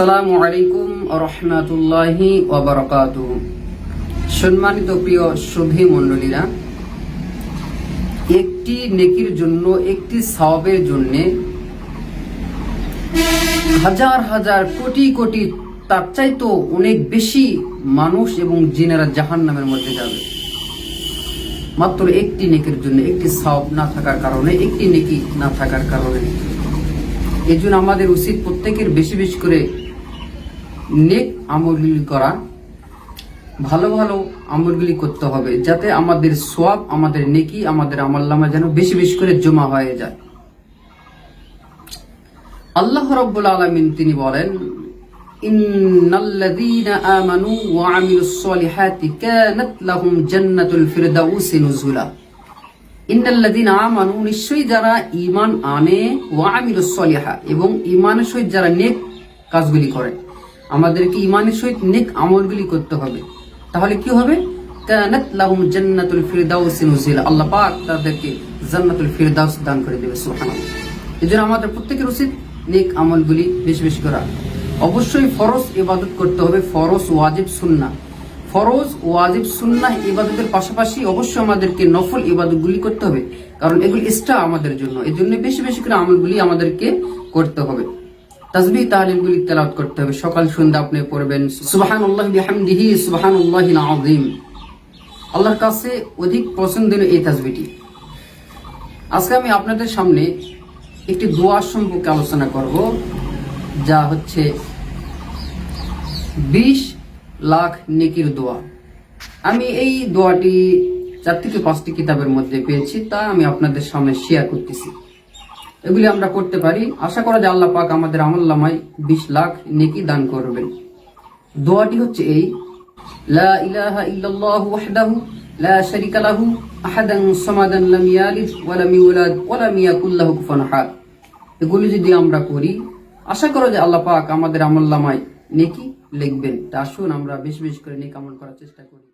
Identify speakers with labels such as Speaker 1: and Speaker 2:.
Speaker 1: আসসালামু আলাইকুম রহমাতুল্লাহি ওয়া বারাকাতুহু। সম্মানিত প্রিয় সুধী মণ্ডলীরা, একটি নেকির জন্য, একটি সওয়াবের জন্য হাজার হাজার কোটি কোটি, তার চাইতো অনেক বেশি মানুষ এবং জিনেরা জাহান্নামের মধ্যে যাবে, মাত্র একটি নেকির জন্য। একটি সওয়াব না থাকার কারণে, একটি নেকি না থাকার কারণে। এই জন্য আমাদের উচিত প্রত্যেকের বেশি বেশি করে নেক আমলগুলি করা, ভালো ভালো আমলগুলি করতে হবে, যাতে আমাদের সওয়াব, আমাদের নেকি, আমাদের আমলনামা যেন বেশি বেশি করে জমা হয়ে যায়। আল্লাহ রাব্বুল আলামিন তিনি বলেন, ইন্নাল্লাযীনা আমানু ওয়া আমিলুস সলিহাতি কানাত লাহুম জান্নাতুল ফিরদাউসি নুজুলা। ইন্নাল্লাযীনা আমানু, নিশ্চয়ই যারা ঈমান আনে, ওয়া আমিলুস সলিহা, এবং ঈমানের সহিত যারা নেক কাজগুলি করে। আমাদেরকে ঈমানের সহিত নেক আমলগুলি করতে হবে, তাহলে কি হবে? কানাত লাহুম জান্নাতুল ফিরদাউসি নুজুলা, আল্লাহ পাক তাদেরকে জান্নাতুল ফিরদাউস দান করে দেবে। সুবহানাল্লাহ। এজন্য আমাদের প্রত্যেকের উচিত নেক আমলগুলি বেশি বেশি করা। অবশ্যই ফরজ ইবাদত করতে হবে, ফরজ ওয়াজিব সুন্নাহ। ফরজ ওয়াজিব সুন্নাহ ইবাদতের পাশাপাশি অবশ্যই আমাদেরকে নফল ইবাদতগুলি করতে হবে, কারণ এগুলি এক্সট্রা আমাদের জন্য। এই জন্য বেশি বেশি করে আমলগুলি আমাদেরকে করতে হবে। তাসবিহ তাহলিলগুলি তেলাওয়াত করতে হবে, সকাল সন্ধ্যা আপনি পড়বেন সুবহানাল্লাহি বিহামদিহি সুবহানাল্লাহিল আযীম। আল্লাহর কাছে অধিক পছন্দের এই তাসবিহটি। আজকে আমি আপনাদের সামনে একটি দোয়া সম্পর্কে আলোচনা করব, যা হচ্ছে 20 লাখ নেকির দোয়া। আমি এই দোয়াটি 4 থেকে 5টি কিতাবের মধ্যে পেয়েছি, তা আমি আপনাদের সামনে শেয়ার করতেছি। এগুলি আমরা করতে পারি, আশা করা যায় আল্লাহ পাক আমাদের আমলনামায় 20 লাখ নেকি দান করবেন। দোয়াটি হচ্ছে এই, লা ইলাহা ইল্লাল্লাহু ওয়াহদাহু লা শারীকা লাহু আহাদান সামাদান লাম ইয়ালিদ ওয়া লাম ইউলাদ ওয়া লাম ইয়াকুল লাহু কুফুয়ান আহাদ। এগুলি যদি আমরা করি, আশা করা যায় আল্লাহ পাক আমাদের আমলনামায় নেকি লিখবেন। তা আসুন আমরা বেশি বেশি করে নেক আমল করার চেষ্টা করি।